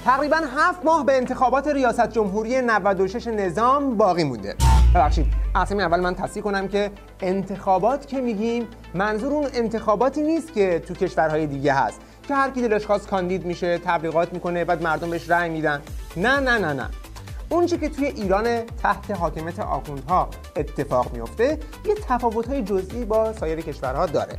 تقریباً 7 ماه به انتخابات ریاست جمهوری 96 نظام باقی مونده. ببخشید، اصلا اول من تصحیح کنم که انتخابات که میگیم منظور اون انتخاباتی نیست که تو کشورهای دیگه هست که هر کی دلش خواست کاندید میشه، تبلیغات میکنه، بعد مردم بهش رأی میدن. نه. اون چیزی که توی ایران تحت حاکمیت آخوندها اتفاق میفته یه تفاوت‌های جزئی با سایر کشورها داره.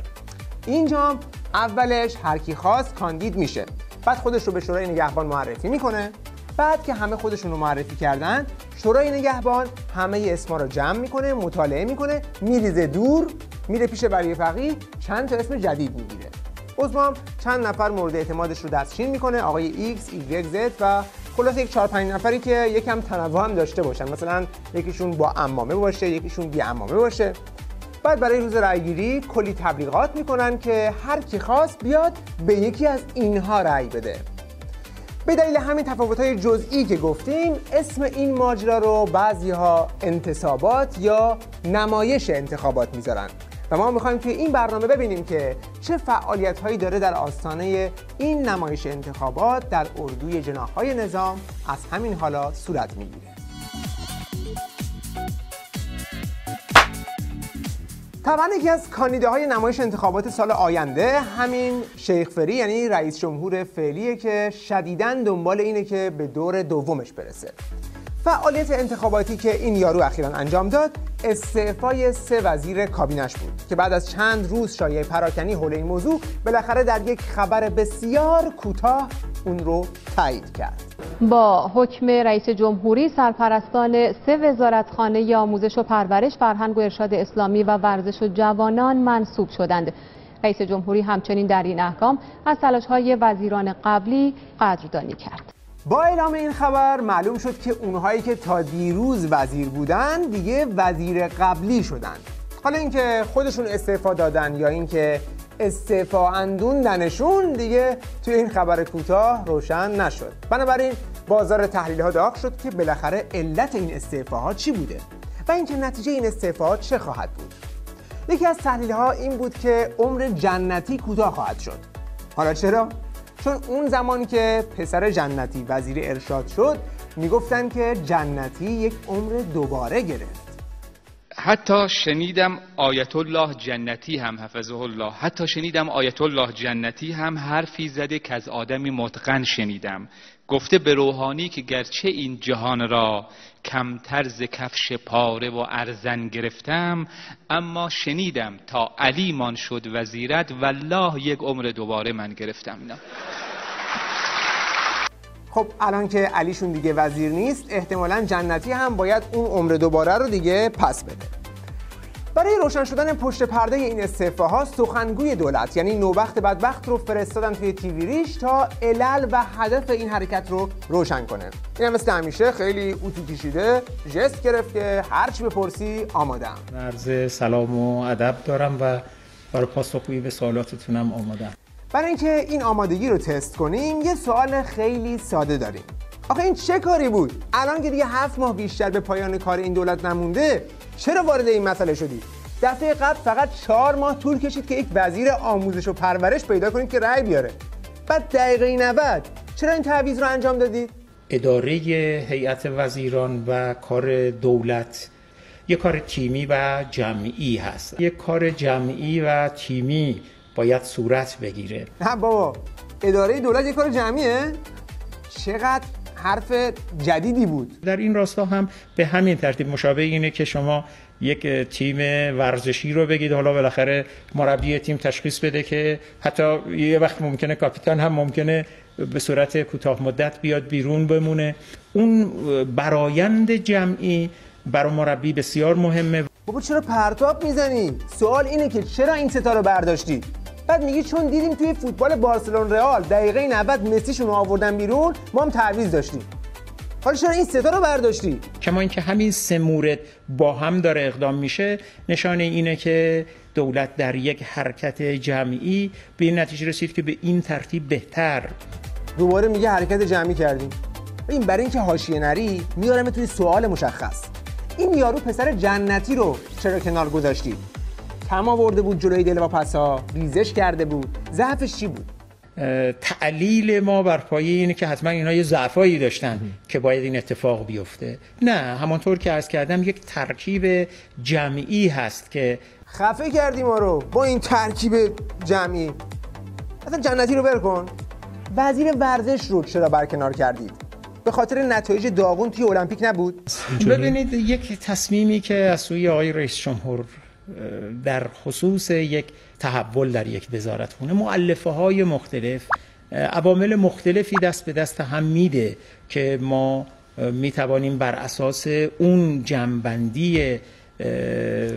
اینجا اولش هر کی خواست کاندید میشه، بعد خودش رو به شورای نگهبان معرفی میکنه. بعد که همه خودشون رو معرفی کردن، شورای نگهبان همه اسما رو جمع میکنه، مطالعه میکنه، میریزه دور، میره پیش ولی فقیه، چند تا اسم جدید میگیره. عضوام چند نفر مورد اعتمادش رو دستچین میکنه، آقای X، Y، Z و خلاص یک 4-5 نفری که یکم تنوع هم داشته باشن، مثلا یکیشون با عمامه باشه، یکیشون بی عمامه باشه. بعد برای روز رأیگیری کلی تبلیغات میکنن که هر کی خواست بیاد به یکی از اینها رأی بده. به دلیل همین تفاوت‌های جزئی که گفتیم، اسم این ماجرا رو بعضی‌ها انتصابات یا نمایش انتخابات میذارن و ما میخوایم توی این برنامه ببینیم که چه فعالیت‌هایی داره در آستانه این نمایش انتخابات در اردوی جناح‌های نظام از همین حالا صورت میگیره. طبعا یکی از کاندیداهای نمایش انتخابات سال آینده همین شیخ فری یعنی رئیس جمهور فعلیه که شدیداً دنبال اینه که به دور دومش برسه. فعالیت انتخاباتی که این یارو اخیراً انجام داد استعفای 3 وزیر کابینش بود که بعد از چند روز شایعه پراکنی حول این موضوع بالاخره در یک خبر بسیار کوتاه اون رو تایید کرد. با حکم رئیس جمهوری سرپرستان 3 وزارتخانه آموزش و پرورش، فرهنگ و ارشاد اسلامی و ورزش و جوانان منصوب شدند. رئیس جمهوری همچنین در این احکام از تلاش‌های وزیران قبلی قدردانی کرد. با اعلام این خبر معلوم شد که اونهایی که تا دیروز وزیر بودن دیگه وزیر قبلی شدن. حالا اینکه خودشون استعفا دادن یا اینکه استعفا اندوندنشون دیگه توی این خبر کوتاه روشن نشد. بنابراین بازار تحلیل ها داغ شد که بالاخره علت این استعفاها چی بوده و اینکه نتیجه این استعفاها چه خواهد بود. یکی از تحلیل ها این بود که عمر جنتی کوتاه خواهد شد. حالا چرا؟ چون اون زمان که پسر جنتی وزیر ارشاد شد میگفتن که جنتی یک عمر دوباره گرفت. حتی شنیدم آیت الله جنتی هم حفظه الله، حتی شنیدم آیت الله جنتی هم حرفی زده که از آدمی متقن شنیدم. گفته به روحانی که گرچه این جهان را کمتر ز کفش پاره و ارزن گرفتم، اما شنیدم تا علی مان شد وزیرت والله یک عمر دوباره من گرفتم. نه خب الان که علیشون دیگه وزیر نیست، احتمالاً جنتی هم باید اون عمر دوباره رو دیگه پس بده. برای روشن شدن پشت پرده این استعفاها سخنگوی دولت یعنی نوبخت بدبخت رو فرستادن توی تیوی ریش تا علل و هدف این حرکت رو روشن کنه. این هم مثل همیشه خیلی اتو کشیده ژست گرفت که هرچی بپرسی آمادم. عرض سلام و ادب دارم و برای پاسخگویی به سوالاتتونم آمادم. برای اینکه این آمادگی رو تست کنیم یه سوال خیلی ساده داریم. آخه این چه کاری بود؟ الان که دیگه 7 ماه بیشتر به پایان کار این دولت نمونده، چرا وارد این مسئله شدی؟ دفعه قبل فقط 4 ماه طول کشید که یک وزیر آموزش و پرورش پیدا کنید که رأی بیاره. بعد دقیقه 90 چرا این تعویض رو انجام دادید؟ اداره هیئت وزیران و کار دولت یک کار تیمی و جمعی هست. یک کار جمعی و تیمی باید صورت بگیره. نه بابا، اداره دولت یک کار جمعیه؟ چقدر حرف جدیدی بود. در این راستا هم به همین ترتیب مشابه اینه که شما یک تیم ورزشی رو بگید، حالا بالاخره مربی تیم تشخیص بده که حتی یه وقت ممکنه کاپیتان هم ممکنه به صورت کوتاه مدت بیاد بیرون بمونه. اون برآیند جمعی برای مربی بسیار مهمه. بابا چرا پرتاب میزنی؟ سوال اینه که چرا این ستا رو برداشتی؟ بعد میگی چون دیدیم توی فوتبال بارسلون رئال دقیقه 90 مسیشون رو آوردن بیرون، ما هم تعویض داشتیم. حالا چرا این ستا رو برداشتی؟ کما اینکه همین 3 مورد با هم داره اقدام میشه، نشانه اینه که دولت در یک حرکت جمعی به این نتیجه رسید که به این ترتیب بهتر. دوباره میگه حرکت جمعی کردیم. این برای اینکه حاشیه نری میارم توی سوال مشخص. این یارو پسر جنتی رو چرا کنار گذاشتی؟ کم آورده بود جلوی دل و پسا، ریزش کرده بود، ضعفش چی بود؟ تعلیل ما بر پایه اینه که حتما اینا یه ضعفایی داشتن که باید این اتفاق بیفته. نه، همانطور که عرض کردم یک ترکیب جمعی هست که خفه کردی ما رو با این ترکیب جمعی. اصلا جنتی رو برکن. وزیر ورزش رو چرا برکنار کردید؟ به خاطر نتایج داغون توی المپیک نبود؟ ببینید، یک تصمیمی که از سوی آقای رئیس جمهور در خصوص یک تحول در یک وزارتخونه مؤلفه‌های مختلف، عوامل مختلفی دست به دست هم میده که ما میتوانیم بر اساس اون جمع‌بندی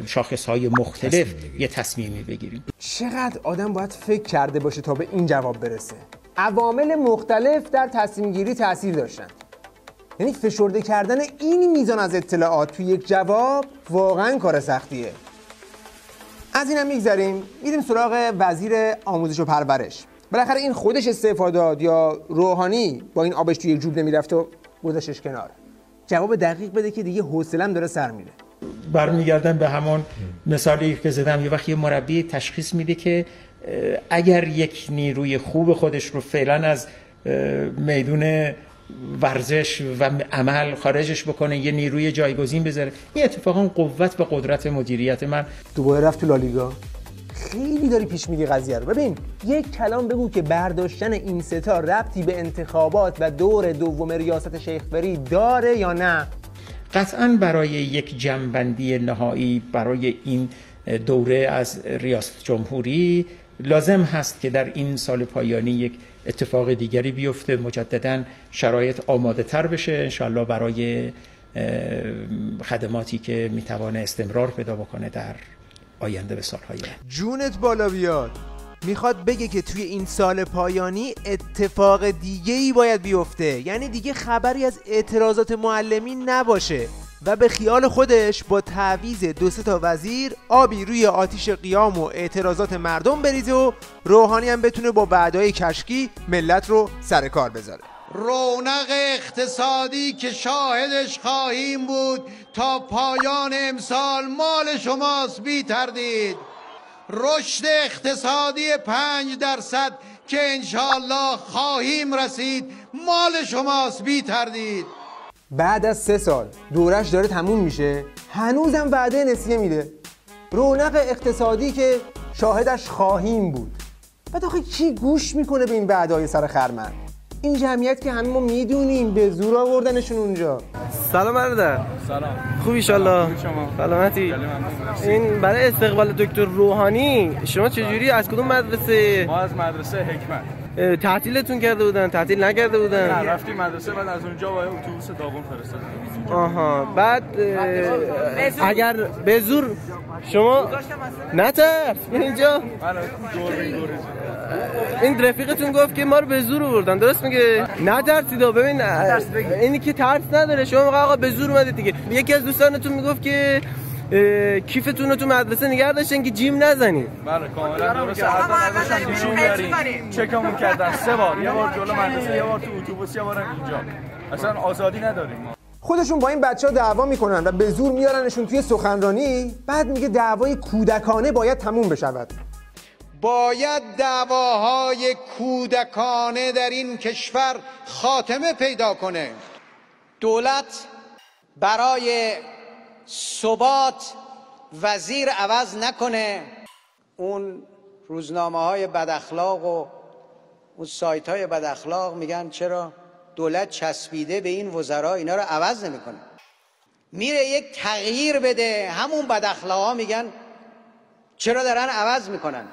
شاخص‌های مختلف یه تصمیمی بگیریم. چقدر آدم باید فکر کرده باشه تا به این جواب برسه؟ عوامل مختلف در تصمیم گیری تأثیر داشتن. یعنی فشرده کردن این میزان از اطلاعات توی یک جواب واقعا کار سختیه. از اینم میگذریم، میریم سراغ وزیر آموزش و پرورش. بالاخره این خودش استعفا داد یا روحانی با این آبش توی یک جوب نمیرفت و گذاشتش کنار؟ جواب دقیق بده که دیگه حوصله‌ام داره سر میره. برمیگردم به همون مثالی که زدم. یه وقتی مربی تشخیص میده که اگر یک نیروی خوب خودش رو فعلا از میدون ورزش و عمل خارجش بکنه، یه نیروی جایگزین بذاره، این اتفاقا قوت و قدرت مدیریت. من دوباره رفت تو لالیگا. خیلی داری پیش میری قضیه رو. ببین، یک کلام بگو که برداشتن این ستا ربطی به انتخابات و دور دوم ریاست شیخ فرید داره یا نه؟ قطعاً برای یک جمع‌بندی نهایی برای این دوره از ریاست جمهوری لازم هست که در این سال پایانی یک اتفاق دیگری بیفته، مجدداً شرایط آماده تر بشه انشالله برای خدماتی که میتوانه استمرار پیدا بکنه در آینده به سالهای آینده. جونت بالا بیاد. میخواد بگه که توی این سال پایانی اتفاق دیگه‌ای باید بیفته، یعنی دیگه خبری از اعتراضات معلمین نباشه و به خیال خودش با تعویض 2-3 تا وزیر آبی روی آتیش قیام و اعتراضات مردم بریزه و روحانی هم بتونه با وعده‌های کشکی ملت رو سر کار بذاره. رونق اقتصادی که شاهدش خواهیم بود تا پایان امسال مال شماست بی تردید. رشد اقتصادی 5% که انشالله خواهیم رسید مال شماست بی تردید. بعد از 3 سال دورش داره تموم میشه، هنوزم وعده نسیه میده. رونق اقتصادی که شاهدش خواهیم بود. بعد آخه کی گوش میکنه به این وعده‌های سر خرمن؟ این جمعیت که همه ما میدونیم به زور آوردنشون اونجا. سلام برادر. سلام. خوب ان شاءالله. شما سلامتی. این برای استقبال دکتر روحانی شما چجوری از کدوم مدرسه؟ ما از مدرسه حکمت. تعطیلتون کرده بودن؟ تعطیل نکرده بودن؟ نه، رفتیم مدرسه، بعد از اونجا با اتوبوس داغون فرستادن. آها. بعد اگر به زور شما نترس اینجا این رفیقتون گفت که ما رو به زور آوردن، درست میگه؟ نترسید. ببین اینی که ترس نداره. شما آقا به زور اومدید دیگه. یکی از دوستانتون میگفت که کیفتون رو تو مدرسه نگه داشتن که جیم نزنید. بله کاملا درسته. حتی نشون بیاریم. چکمون کردن 3 بار، یه بار جلو مدرسه، یه بار تو اتوبوس، یه بار اینجا. اصلا آزادی نداریم ما. خودشون با این بچه‌ها دعوا میکنن و به زور میارنشون توی سخنرانی. بعد میگه دعوای کودکانه باید تموم بشود. باید دعواهای کودکانه در این کشور خاتمه پیدا کنه. دولت برای ثبات وزیر عوض نکنه، اون روزنامه‌های بد اخلاق و اون سایت‌های بد اخلاق میگن چرا دولت چسبیده به این وزرا اینا رو عوض نمیکنه. میره یک تغییر بده، همون بد اخلاق‌ها میگن چرا دارن عوض میکنن.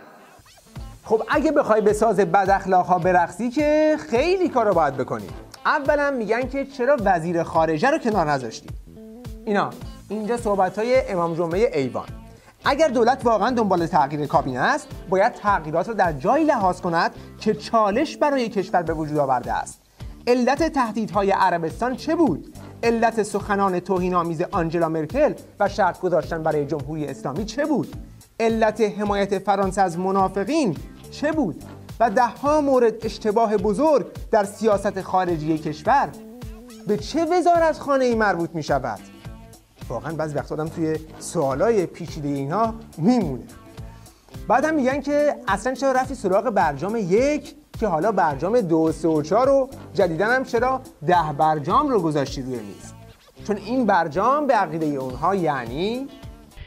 خب اگه بخوای به ساز بد اخلاق‌ها برقصی که خیلی کارا باید بکنی. اولا میگن که چرا وزیر خارجه رو کنار نذاشتی. اینجا صحبت‌های امام جمعه ایوان. اگر دولت واقعا دنبال تغییر کابینه است، باید تغییرات را در جایی لحاظ کند که چالش برای کشور به وجود آورده است. علت تهدیدهای عربستان چه بود؟ علت سخنان توهین‌آمیز آنجلا مرکل و شرط گذاشتن برای جمهوری اسلامی چه بود؟ علت حمایت فرانسه از منافقین چه بود؟ و 10 مورد اشتباه بزرگ در سیاست خارجی کشور به چه وزارتخانه‌ای مربوط می شود؟ واقعا بعضی وقت آدم توی سوالای پیچیده اینا میمونه. بعد هم میگن که اصلا چرا رفتی سراغ برجام 1 که حالا برجام 2 و 3 و 4 رو جدیداً هم چرا 10 برجام رو گذاشتی روی میز؟ چون این برجام به عقیده اونها یعنی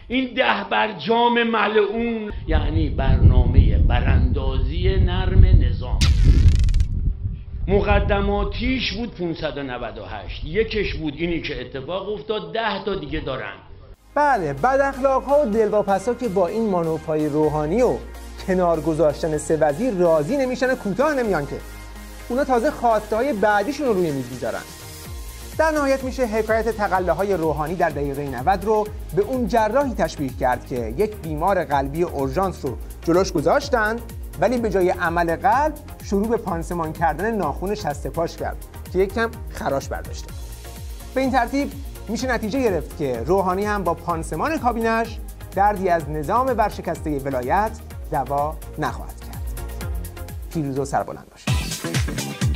این 10 برجام ملعون یعنی برنامه براندازی نرم نظام. مقدماتیش بود 598، یکش بود اینی که اتفاق افتاد، 10 تا دیگه دارن. بله، بد اخلاق‌ها و دلواپس‌ها که با این مانورهای روحانی و کنار گذاشتن 3 وزیر راضی نمیشن، کوتاه نمیان که اونا تازه خواسته‌های بعدیشون رو روی میز میذارن. در نهایت میشه حکایت تقله‌های روحانی در دقیقه 90 رو به اون جراحی تشبیه کرد که یک بیمار قلبی اورژانس رو جلوش گذاشتن، ولی به جای عمل قلب شروع به پانسمان کردن ناخن شست پاش کرد که یک کم خراش برداشته. به این ترتیب میشه نتیجه گرفت که روحانی هم با پانسمان کابینش دردی از نظام ورشکسته ولایت دوا نخواهد کرد. پیروز و سربلند باشید.